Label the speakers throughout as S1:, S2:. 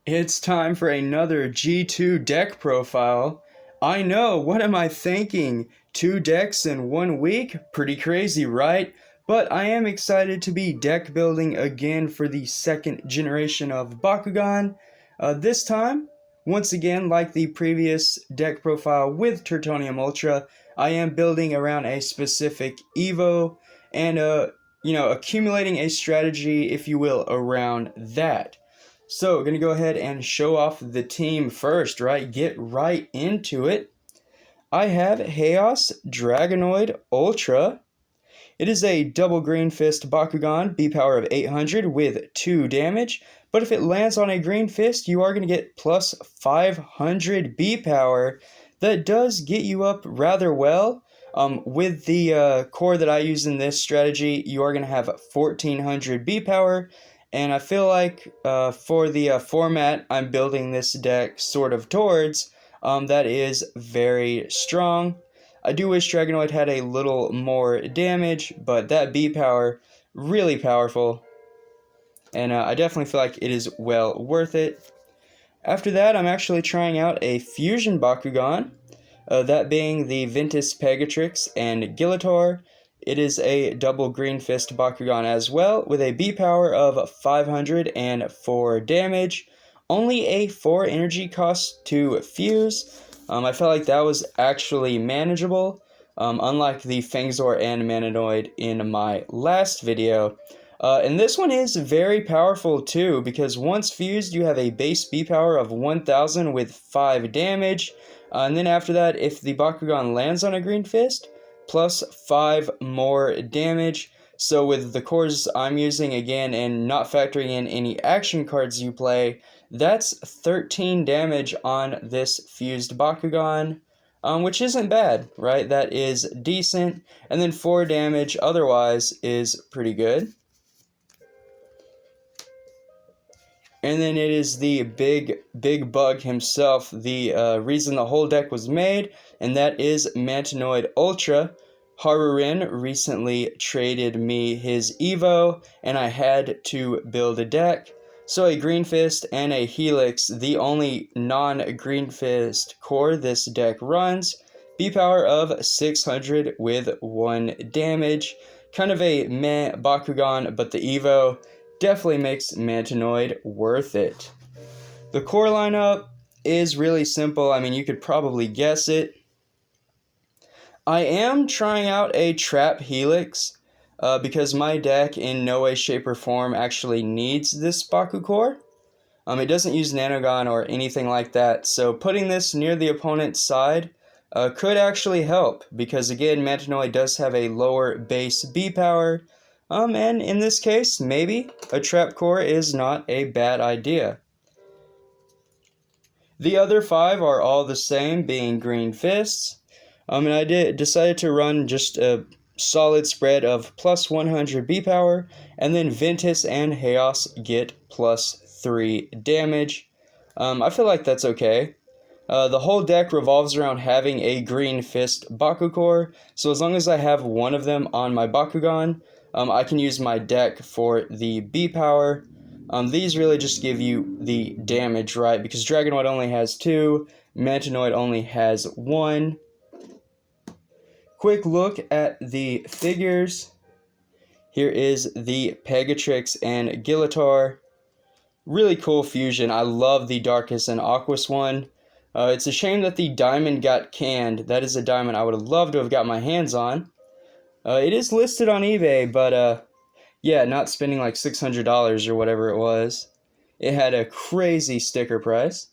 S1: It's time for another G2 deck profile. I know, what am I thinking? 2 decks in 1 week? Pretty crazy, right? But I am excited to be deck building again for the second generation of Bakugan. This time, once again, like the previous deck profile with Tertonium Ultra, I am building around a specific Evo and, accumulating a strategy, if you will, around that. So, we're going to go ahead and show off the team first, right? Get right into it. I have Haos Dragonoid Ultra. It is a double green fist Bakugan, B power of 800 with 2 damage. But if it lands on a green fist, you are going to get plus 500 B power. That does get you up rather well. With the core that I use in this strategy, you are going to have 1400 B power. And I feel like for the format I'm building this deck sort of towards, that is very strong. I do wish Dragonoid had a little more damage, but that B power, really powerful. And I definitely feel like it is well worth it. After that, I'm actually trying out a Fusion Bakugan, that being the Ventus Pegatrix and Gillator. It is a double green fist Bakugan as well, with a B power of 504 damage. Only a 4 energy cost to fuse. I felt like that was actually manageable, unlike the Fangzor and Mantonoid in my last video. And this one is very powerful too, because once fused, you have a base B power of 1000 with 5 damage. And then after that, if the Bakugan lands on a green fist, plus 5 more damage. So with the cores I'm using again and not factoring in any action cards you play, that's 13 damage on this fused Bakugan, which isn't bad, right? That is decent. And then 4 damage otherwise is pretty good. And then it is the big bug himself, the reason the whole deck was made, and that is Mantonoid Ultra. Harurin recently traded me his Evo, and I had to build a deck. So a Green Fist and a Helix, the only non-Green Fist core this deck runs. B power of 600 with 1 damage. Kind of a meh Bakugan, but the Evo definitely makes Mantonoid worth it. The core lineup is really simple. I mean, you could probably guess it. I am trying out a Trap Helix because my deck in no way, shape, or form actually needs this Baku core. It doesn't use Nanogon or anything like that, so putting this near the opponent's side could actually help, because again, Mantonoid does have a lower base B power. And in this case, maybe a trap core is not a bad idea. The other 5 are all the same, being green fists. And I decided to run just a solid spread of plus 100 B power, and then Ventus and Haos get plus 3 damage. I feel like that's okay. The whole deck revolves around having a green fist Baku core, so as long as I have one of them on my Bakugan, I can use my deck for the B power. These really just give you the damage, right? Because Dragonoid only has 2, Mantonoid only has 1. Quick look at the figures. Here is the Pegatrix and Gillator. Really cool fusion. I love the Darkus and Aquas one. It's a shame that the diamond got canned. That is a diamond I would have loved to have got my hands on. It is listed on eBay, but yeah, not spending like $600 or whatever it was. It had a crazy sticker price.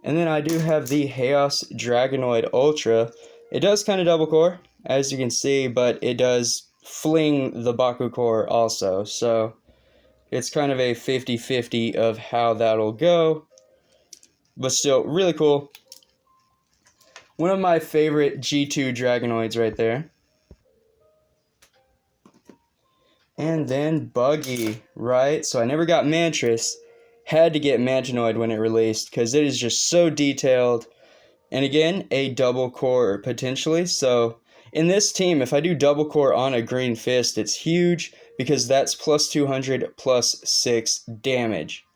S1: And then I do have the Haos Dragonoid Ultra. It does kind of double core, as you can see, but it does fling the Baku core also. So it's kind of a 50-50 of how that'll go. But still, really cool. One of my favorite G2 Dragonoids right there. And then Buggy, right? So I never got Mantris. Had to get Mantonoid when it released, because it is just so detailed. And again, a double core potentially. So in this team, if I do double core on a green fist, it's huge, because that's plus 200 plus 6 damage.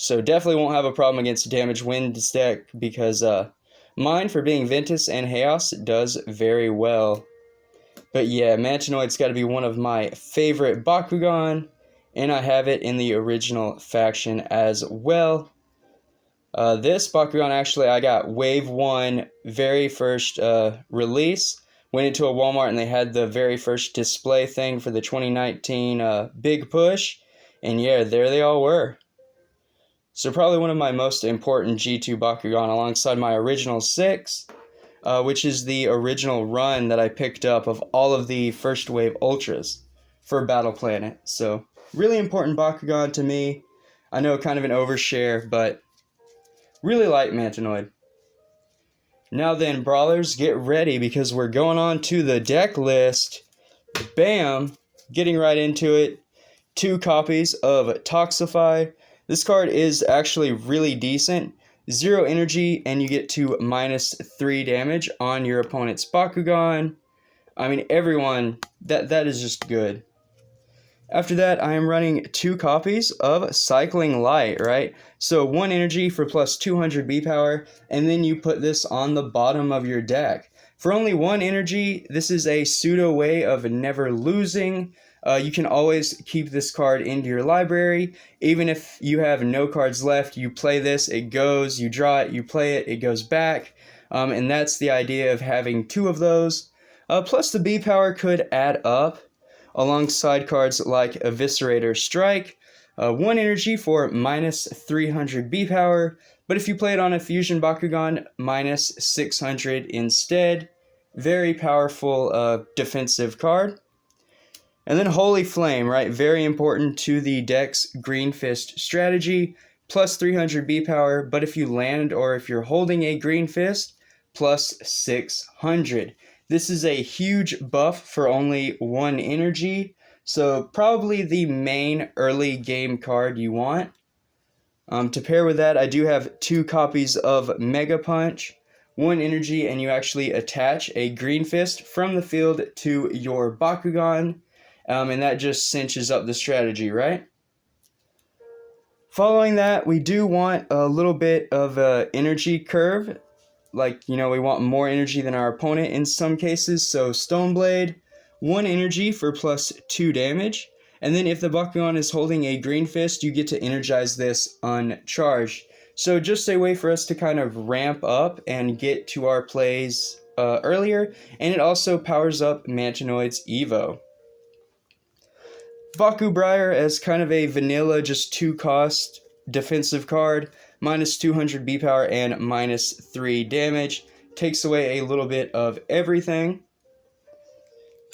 S1: So definitely won't have a problem against Damage Wind's deck because mine, for being Ventus and Haos, does very well. But yeah, Mantonoid's got to be one of my favorite Bakugan, and I have it in the original faction as well. This Bakugan, actually, I got Wave 1, very first release. Went into a Walmart and they had the very first display thing for the 2019 Big Push. And yeah, there they all were. So probably one of my most important G2 Bakugan alongside my original 6, which is the original run that I picked up of all of the first wave Ultras for Battle Planet. So really important Bakugan to me. I know kind of an overshare, but really like Mantonoid. Now then, Brawlers, get ready because we're going on to the deck list. Bam! Getting right into it. 2 copies of Toxify. This card is actually really decent. 0 energy, and you get to -3 damage on your opponent's Bakugan. I mean, everyone, that is just good. After that, I am running 2 copies of Cycling Light, right? So 1 energy for plus 200 B power, and then you put this on the bottom of your deck. For only 1 energy, this is a pseudo way of never losing. You can always keep this card into your library. Even if you have no cards left, you play this, it goes, you draw it, you play it, it goes back. And that's the idea of having 2 of those. Plus the B power could add up alongside cards like Eviscerator Strike. 1 energy for -300 B power, but if you play it on a Fusion Bakugan, -600 instead. Very powerful defensive card. And then Holy Flame, right? Very important to the deck's Green Fist strategy. Plus 300 B power, but if you land or if you're holding a Green Fist, plus 600. This is a huge buff for only 1 energy, so probably the main early game card you want. To pair with that, I do have 2 copies of Mega Punch, 1 energy, and you actually attach a Green Fist from the field to your Bakugan, and that just cinches up the strategy, right? Following that, we do want a little bit of an energy curve. Like, you know, we want more energy than our opponent in some cases. So Stoneblade, 1 energy for plus 2 damage. And then if the Bakugan is holding a Green Fist, you get to energize this uncharged. So just a way for us to kind of ramp up and get to our plays earlier. And it also powers up Mantonoid's Evo. Baku Briar as kind of a vanilla, just 2 cost defensive card. -200 B power and -3 damage. Takes away a little bit of everything.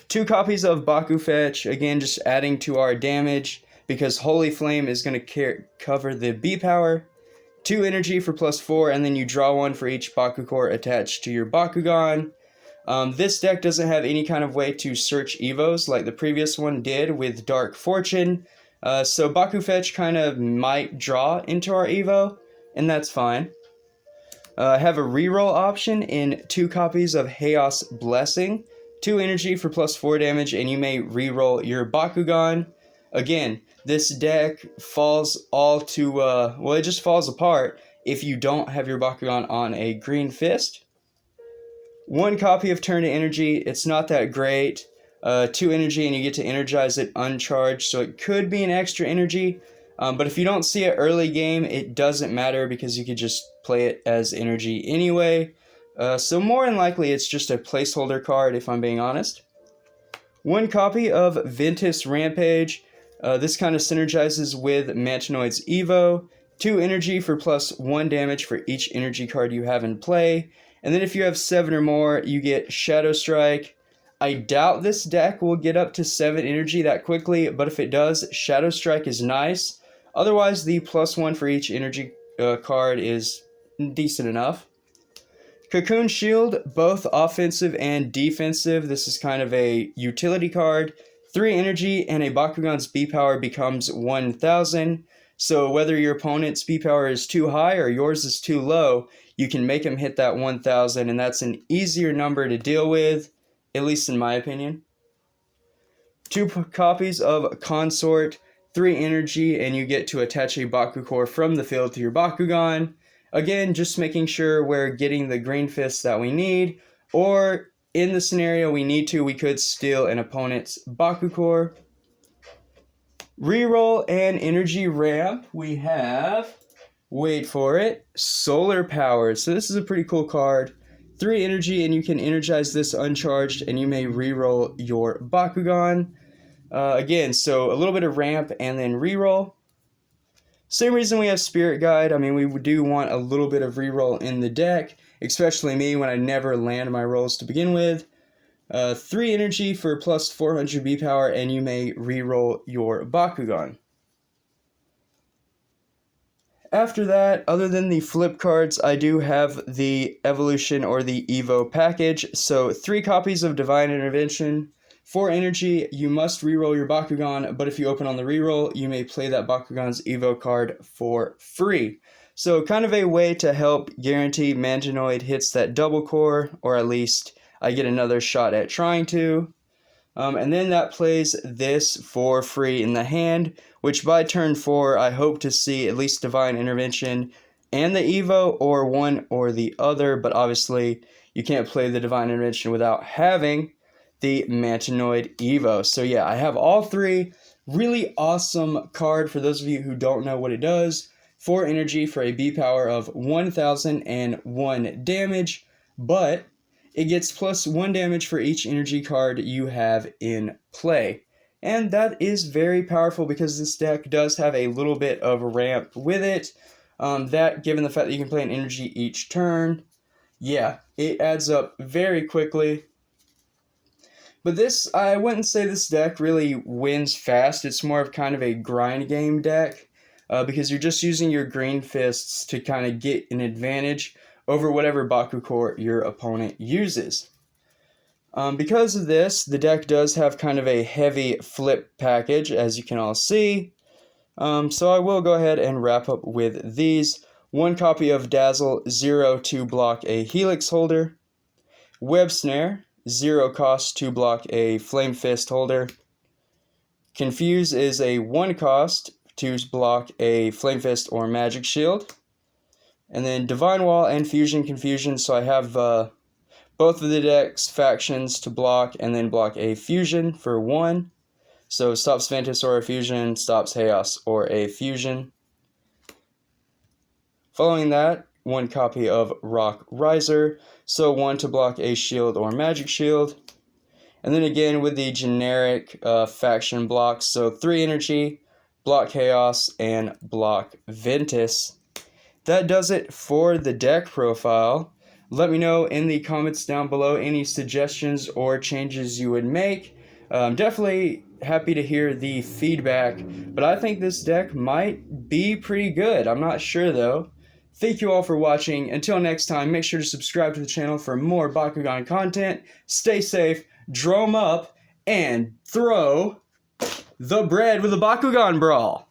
S1: 2 copies of Baku Fetch, again just adding to our damage because Holy Flame is going to cover the B power. 2 energy for plus 4, and then you draw 1 for each Baku core attached to your Bakugan. This deck doesn't have any kind of way to search Evos like the previous one did with Dark Fortune. So Baku Fetch kind of might draw into our Evo, and that's fine. I have a reroll option in 2 copies of Haos Blessing. 2 energy for plus 4 damage, and you may reroll your Bakugan. Again, this deck falls all to, well, it just falls apart if you don't have your Bakugan on a Green Fist. 1 copy of Turn to Energy, it's not that great. 2 energy, and you get to energize it uncharged, so it could be an extra energy. But if you don't see it early game, it doesn't matter because you could just play it as energy anyway. So more than likely, it's just a placeholder card, if I'm being honest. 1 copy of Ventus Rampage. This kind of synergizes with Mantonoid's Evo. 2 energy for plus 1 damage for each energy card you have in play. And then if you have 7 or more, you get Shadow Strike. I doubt this deck will get up to 7 energy that quickly, but if it does, Shadow Strike is nice. Otherwise, the plus 1 for each energy card is decent enough. Cocoon Shield, both offensive and defensive. This is kind of a utility card. 3 energy, and a Bakugan's B power becomes 1000. So whether your opponent's B power is too high or yours is too low, you can make him hit that 1000, and that's an easier number to deal with, at least in my opinion. 2 copies of Consort, 3 energy, and you get to attach a Bakucore from the field to your Bakugan. Again, just making sure we're getting the green fist that we need, or in the scenario we need to, we could steal an opponent's Bakucore. Reroll and energy ramp, we have, wait for it, solar power. So this is a pretty cool card. 3 energy, and you can energize this uncharged, and you may reroll your Bakugan. Again, so a little bit of ramp and then reroll. Same reason we have Spirit Guide. I mean, we do want a little bit of reroll in the deck, especially me when I never land my rolls to begin with. 3 energy for plus 400 B power, and you may reroll your Bakugan. After that, other than the flip cards, I do have the Evolution or the Evo package. So 3 copies of Divine Intervention. 4 energy, you must reroll your Bakugan, but if you open on the reroll, you may play that Bakugan's Evo card for free. So kind of a way to help guarantee mantonoid hits that double core, or at least I get another shot at trying to. And then that plays this for free in the hand, which by turn 4, I hope to see at least Divine Intervention and the Evo, or one or the other, but obviously you can't play the Divine Intervention without having the mantonoid Evo. So yeah, I have all 3. Really awesome card for those of you who don't know what it does. 4 energy for a B power of 1001 damage, but it gets plus 1 damage for each energy card you have in play. And that is very powerful because this deck does have a little bit of ramp with it. That, given the fact that you can play an energy each turn, yeah, it adds up very quickly. But this, I wouldn't say this deck really wins fast. It's more of kind of a grind game deck because you're just using your green fists to kind of get an advantage over whatever Bakucore your opponent uses. Because of this, the deck does have kind of a heavy flip package, as you can all see. So I will go ahead and wrap up with these. 1 copy of Dazzle, 0 to block a Helix holder. Web Snare, 0 cost to block a Flame Fist holder. Confuse is a 1 cost to block a Flame Fist or Magic Shield. And then Divine Wall and Fusion Confusion, so I have both of the deck's factions to block, and then block a Fusion for 1. So stops Ventus or a Fusion, stops Haos or a Fusion. Following that, 1 copy of Rock Riser, so 1 to block a shield or magic shield. And then again with the generic faction blocks, so 3 energy, block Chaos, and block Ventus. That does it for the deck profile. Let me know in the comments down below any suggestions or changes you would make. I'm definitely happy to hear the feedback, but I think this deck might be pretty good. I'm not sure though. Thank you all for watching. Until next time, make sure to subscribe to the channel for more Bakugan content. Stay safe, drome up, and throw the bread with a Bakugan brawl.